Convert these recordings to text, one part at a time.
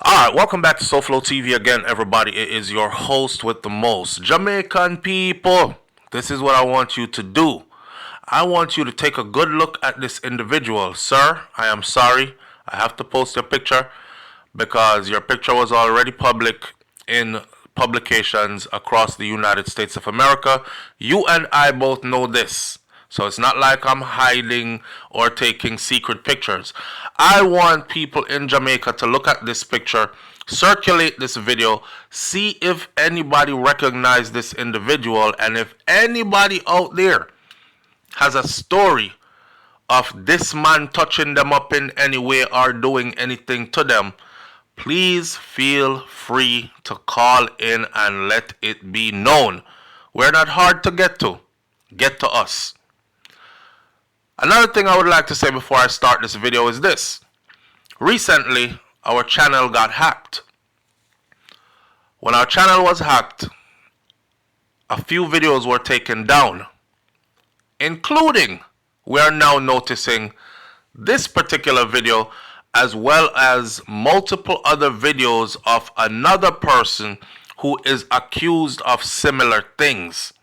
Alright, welcome back to SouFLoTV again, everybody. It is your host with the most. Jamaican people, this is what I want you to do. I want you to take a good look at this individual. Sir, I am sorry. I have to post your picture because your picture was already public in publications across the United States of America. You and I both know this. So it's not like I'm hiding or taking secret pictures. I want people in Jamaica to look at this picture, circulate this video, see if anybody recognizes this individual, and if anybody out there has a story of this man touching them up in any way or doing anything to them, please feel free to call in and let it be known. We're not hard to get to. Get to us. Another thing I would like to say before I start this video is this. Recently, our channel got hacked. When our channel was hacked, a few videos were taken down, including, we are now noticing, this particular video, as well as multiple other videos of another person who is accused of similar things.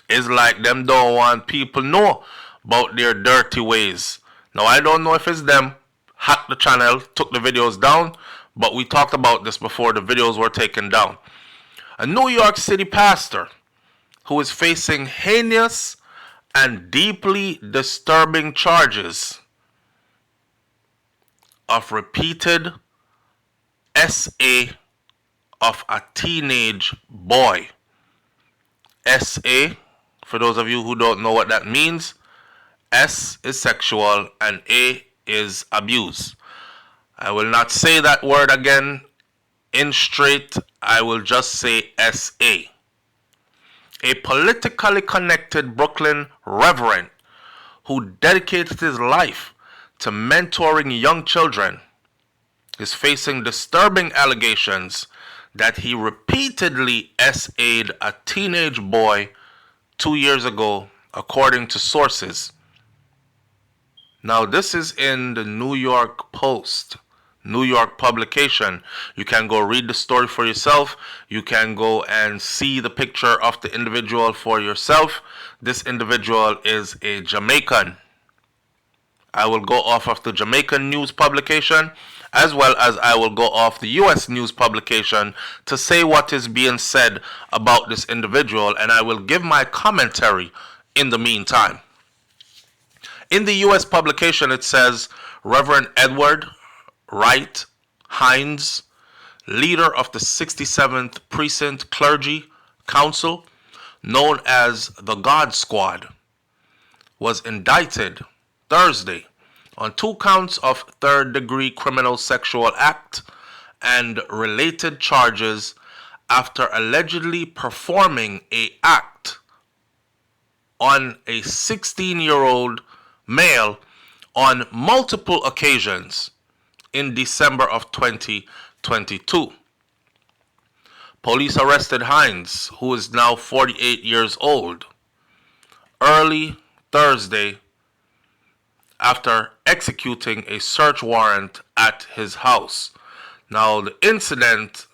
It's like them don't want people know about their dirty ways. Now, I don't know if it's them hacked the channel, took the videos down, but we talked about this before the videos were taken down. A New York City pastor who is facing heinous and deeply disturbing charges of repeated SA of a teenage boy. SA, for those of you who don't know what that means, S is sexual and A is abuse. I will not say that word again in straight. I will just say SA. A politically connected Brooklyn reverend who dedicated his life to mentoring young children is facing disturbing allegations that he repeatedly SA'd a teenage boy 2 years ago, according to sources. Now, this is in the New York Post, New York publication. You can go read the story for yourself. You can go and see the picture of the individual for yourself. This individual is a Jamaican. I will go off of the Jamaican news publication, as well as I will go off the US news publication to say what is being said about this individual, and I will give my commentary in the meantime. In the U.S. publication, it says, Reverend Edward Wright Hines, leader of the 67th Precinct Clergy Council, known as the God Squad, was indicted Thursday on 2 counts of third-degree criminal sexual act and related charges after allegedly performing an act on a 16-year-old male on multiple occasions in December of 2022. Police arrested Hines, who is now 48 years old, early Thursday after executing a search warrant at his house. Now, the incident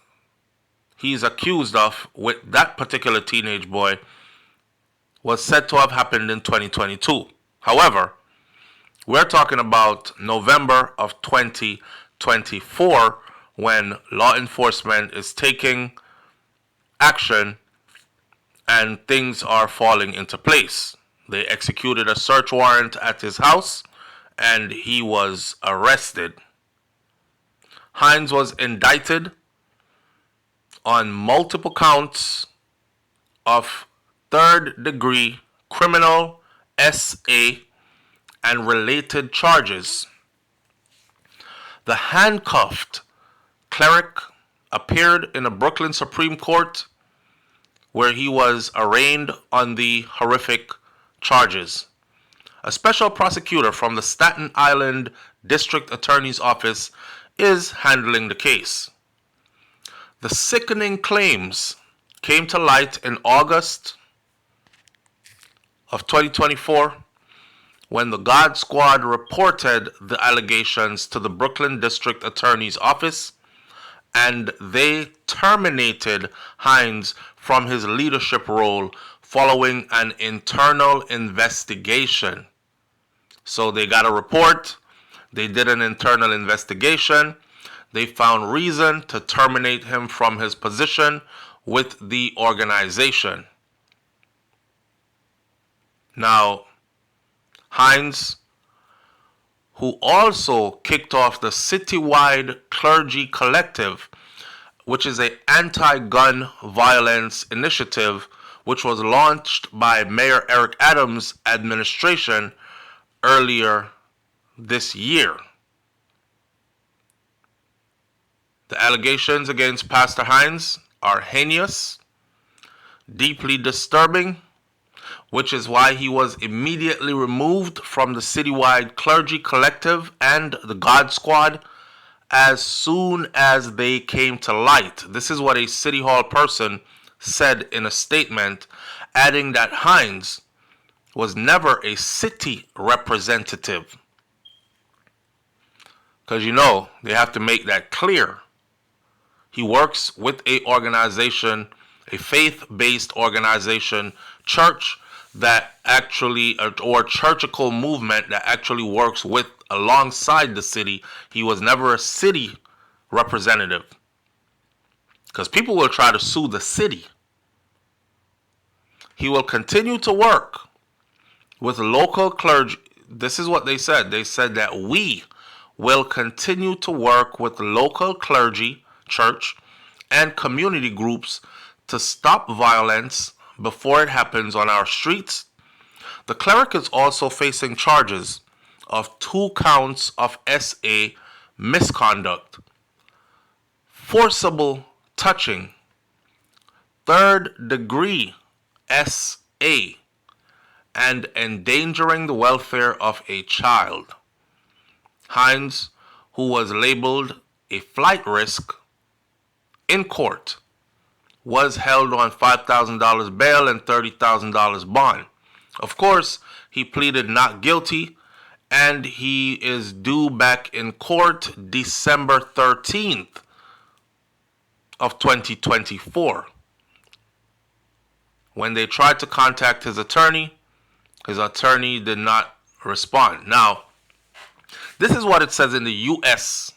he's accused of with that particular teenage boy was said to have happened in 2022. However, we're talking about November of 2024 when law enforcement is taking action and things are falling into place. They executed a search warrant at his house and he was arrested. Hines was indicted on multiple counts of third-degree criminal SA and related charges. The handcuffed cleric appeared in a Brooklyn Supreme Court where he was arraigned on the horrific charges. A special prosecutor from the Staten Island District Attorney's Office is handling the case. The sickening claims came to light in August of 2024 when the God Squad reported the allegations to the Brooklyn District Attorney's Office and they terminated Hines from his leadership role following an internal investigation. So they got a report, they did an internal investigation, they found reason to terminate him from his position with the organization. Now, Hines, who also kicked off the citywide clergy collective, which is an anti-gun violence initiative which was launched by Mayor Eric Adams' administration earlier this year. The allegations against Pastor Hines are heinous, deeply disturbing, which is why he was immediately removed from the citywide clergy collective and the God Squad as soon as they came to light. This is what a City Hall person said in a statement, adding that Hines was never a city representative. Because they have to make that clear. He works with a organization, a faith-based organization, church that actually, or churchical movement that actually works with alongside the city. He was never a city representative. Because people will try to sue the city. He will continue to work with local clergy. This is what they said. They said that we will continue to work with local clergy, church, and community groups to stop violence before it happens on our streets. The cleric is also facing charges of 2 counts of SA misconduct, forcible touching, 3rd degree SA, and endangering the welfare of a child. Hines, who was labeled a flight risk in court, was held on $5,000 bail and $30,000 bond. Of course, he pleaded not guilty, and he is due back in court December 13th of 2024. When they tried to contact his attorney did not respond. Now, this is what it says in the U.S.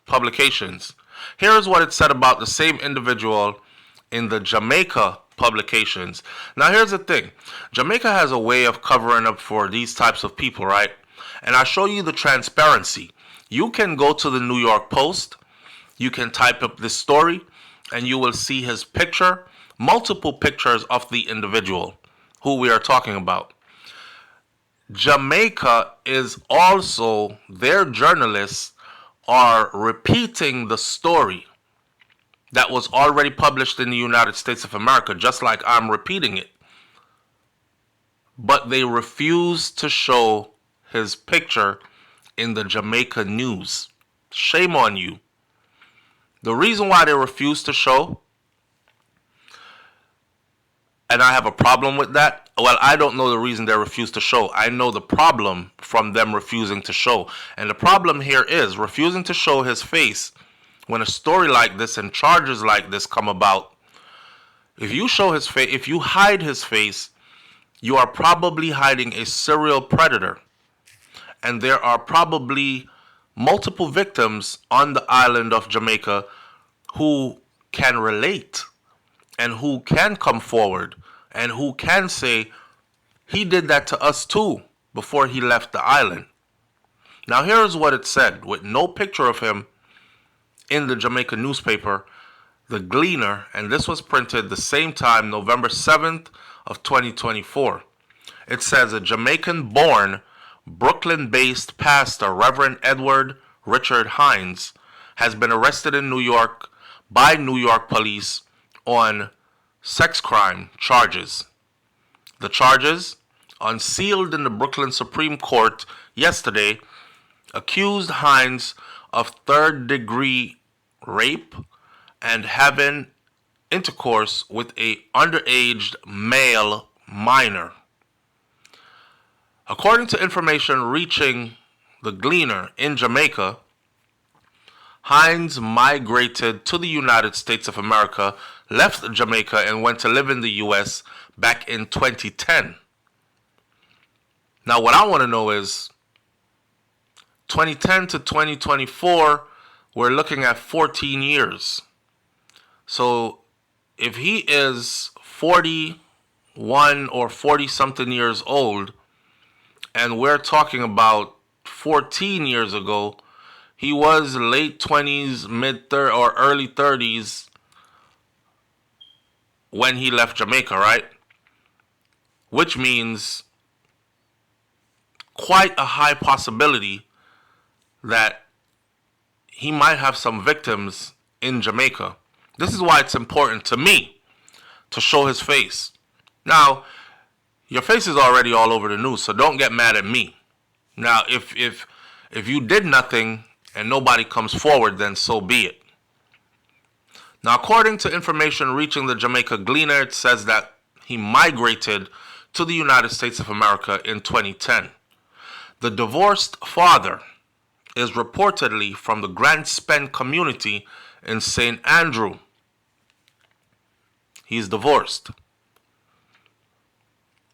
publications. Here is what it said about the same individual in the Jamaica publications. Now, here's the thing. Jamaica has a way of covering up for these types of people, right? And I'll show you the transparency. You can go to the New York Post. You can type up this story, and you will see his picture, multiple pictures of the individual who we are talking about. Jamaica is also, their journalists are repeating the story that was already published in the United States of America, just like I'm repeating it. But they refuse to show his picture in the Jamaica news. Shame on you. The reason why they refuse to show, and I have a problem with that. Well, I don't know the reason they refuse to show. I know the problem from them refusing to show. And the problem here is refusing to show his face when a story like this and charges like this come about. If you show his face, if you hide his face, you are probably hiding a serial predator. And there are probably multiple victims on the island of Jamaica who can relate and who can come forward and who can say, he did that to us too before he left the island. Now here's what it said, with no picture of him in the Jamaica newspaper, The Gleaner, and this was printed the same time, November 7th of 2024. It says, a Jamaican-born, Brooklyn-based pastor, Reverend Edward Richard Hines, has been arrested in New York by New York police on sex crime charges. The charges, unsealed in the Brooklyn Supreme Court yesterday, accused Hines of third-degree rape and having intercourse with a underage male minor. According to information reaching the Gleaner in Jamaica, Hines migrated to the United States of America, left Jamaica, and went to live in the U.S. back in 2010. Now, what I want to know is 2010 to 2024, we're looking at 14 years. So if he is 41 or 40 something years old, and we're talking about 14 years ago, he was late 20s, or early 30s when he left Jamaica, right? Which means quite a high possibility that he might have some victims in Jamaica. This is why it's important to me to show his face. Now, your face is already all over the news, so don't get mad at me. Now, if you did nothing and nobody comes forward, then so be it. Now, according to information reaching the Jamaica Gleaner, it says that he migrated to the United States of America in 2010. The divorced father is reportedly from the Grand Spend community in St. Andrew. He's divorced.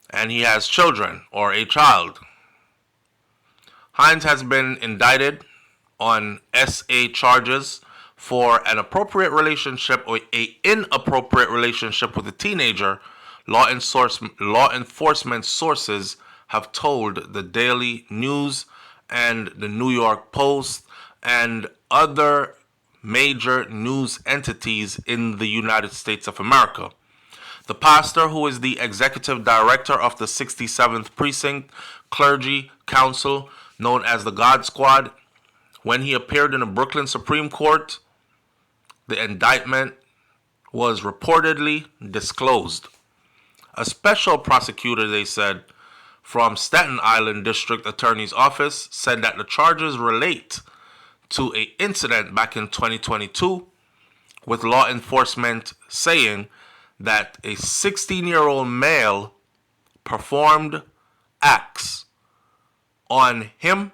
And he has children, or a child. Hines has been indicted on SA charges for an appropriate relationship or an inappropriate relationship with a teenager. Law enforcement sources have told the Daily News and the New York Post and other major news entities in the United States of America. The pastor, who is the executive director of the 67th Precinct Clergy Council, known as the God Squad, when he appeared in the Brooklyn Supreme Court, the indictment was reportedly disclosed. A special prosecutor, they said, from Staten Island District Attorney's Office said that the charges relate to an incident back in 2022, with law enforcement saying that a 16-year-old male performed acts on him,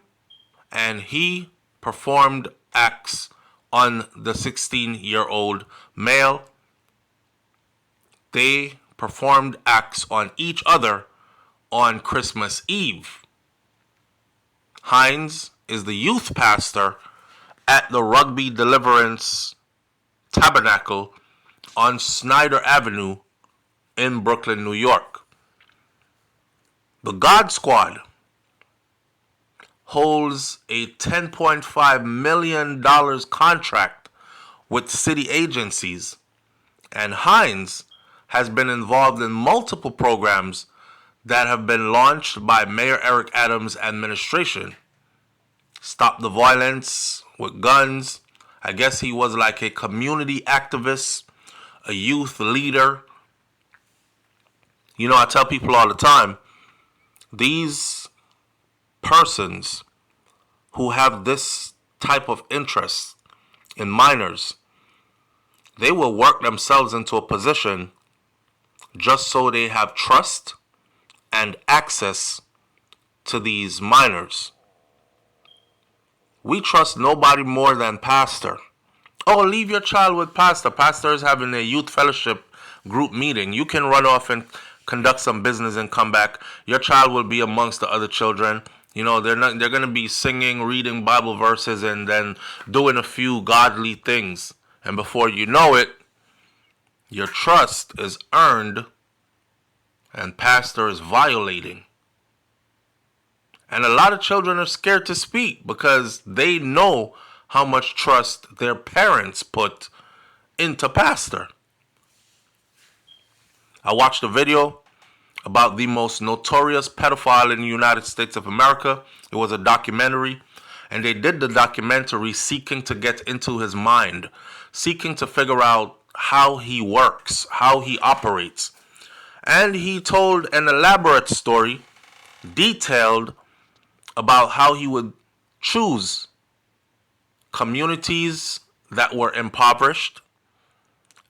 and he performed acts on the 16-year-old male. They performed acts on each other on Christmas Eve. Hines is the youth pastor at the Rugby Deliverance Tabernacle on Snyder Avenue in Brooklyn, New York. The God Squad holds a $10.5 million contract with city agencies, and Hines has been involved in multiple programs that have been launched by Mayor Eric Adams' administration. Stop the violence with guns. I guess he was like a community activist, a youth leader. You know, I tell people all the time, these persons who have this type of interest in minors, they will work themselves into a position just so they have trust and access to these minors. We trust nobody more than Pastor. Oh, leave your child with Pastor. Pastor is having a youth fellowship group meeting. You can run off and conduct some business and come back. Your child will be amongst the other children. You know, they're going to be singing, reading Bible verses, and then doing a few godly things. And before you know it, your trust is earned and Pastor is violating. And a lot of children are scared to speak because they know how much trust their parents put into Pastor. I watched a video about the most notorious pedophile in the United States of America. It was a documentary, and they did the documentary seeking to get into his mind, seeking to figure out how he works, how he operates. And he told an elaborate story, detailed, about how he would choose communities that were impoverished.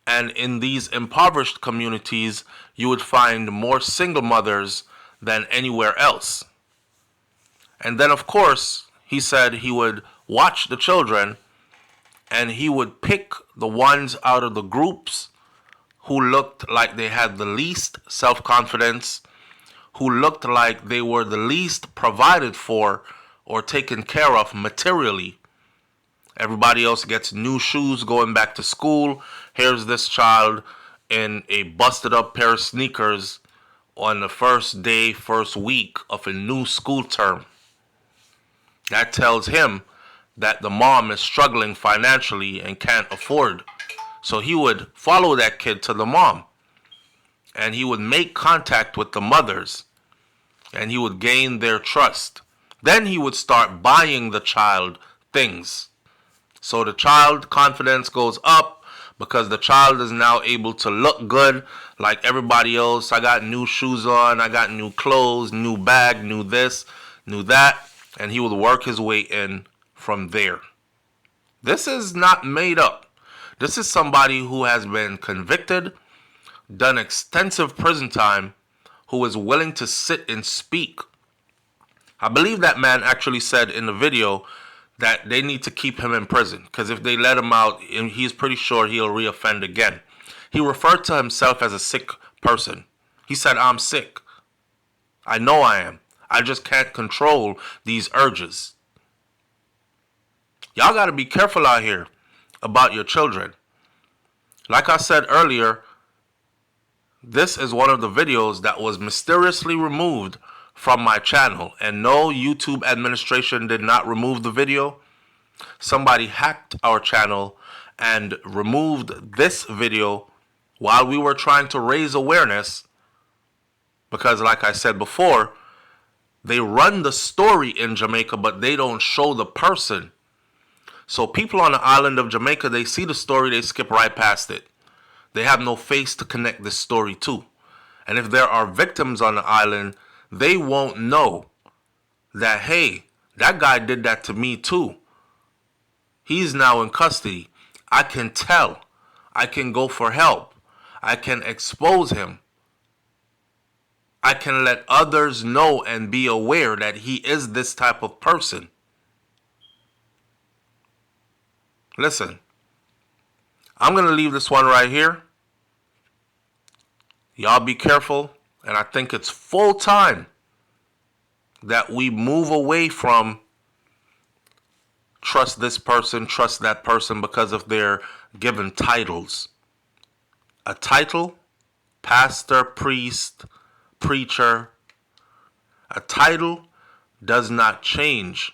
And in these impoverished communities, you would find more single mothers than anywhere else. And then, of course, he said he would watch the children and he would pick the ones out of the groups who looked like they had the least self-confidence, who looked like they were the least provided for or taken care of materially. Everybody else gets new shoes going back to school. Here's this child in a busted up pair of sneakers on the first day, first week of a new school term. That tells him that the mom is struggling financially and can't afford. So he would follow that kid to the mom, and he would make contact with the mothers, and he would gain their trust. Then he would start buying the child things. So the child confidence goes up because the child is now able to look good like everybody else. I got new shoes on, I got new clothes, new bag, new this, new that, and he would work his way in from there. This is not made up. This is somebody who has been convicted, done extensive prison time, who is willing to sit and speak. I believe that man actually said in the video that they need to keep him in prison because if they let him out, he's pretty sure he'll reoffend again. He referred to himself as a sick person. He said, I'm sick. I know I am. I just can't control these urges. Y'all got to be careful out here about your children. Like I said earlier, this is one of the videos that was mysteriously removed from my channel, and no, YouTube administration did not remove the video. Somebody hacked our channel and removed this video while we were trying to raise awareness because, like I said before, they run the story in Jamaica, but they don't show the person. So people on the island of Jamaica, they see the story, they skip right past it. They have no face to connect this story to. And if there are victims on the island, they won't know that, hey, that guy did that to me too. He's now in custody. I can tell. I can go for help. I can expose him. I can let others know and be aware that he is this type of person. Listen, I'm going to leave this one right here. Y'all be careful. And I think it's full time that we move away from trust this person, trust that person because of their given titles. A title, pastor, priest, preacher, a title does not change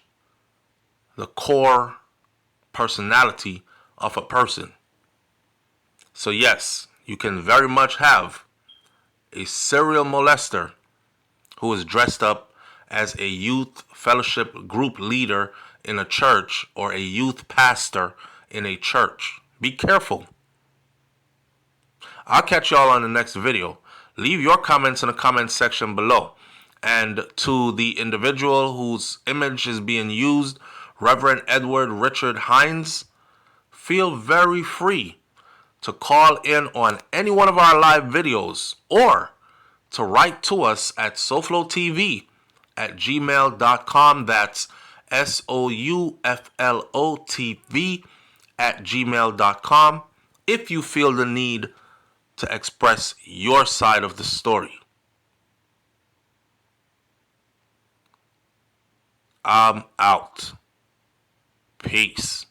the core personality of a person. So yes, you can very much have a serial molester who is dressed up as a youth fellowship group leader in a church or a youth pastor in a church. Be careful. I'll catch y'all on the next video. Leave your comments in the comment section below. And to the individual whose image is being used, Reverend Edward Richard Hines, feel very free to call in on any one of our live videos or to write to us at SouFLoTV at gmail.com. That's SouFLoTV at gmail.com if you feel the need to express your side of the story. I'm out. Peace.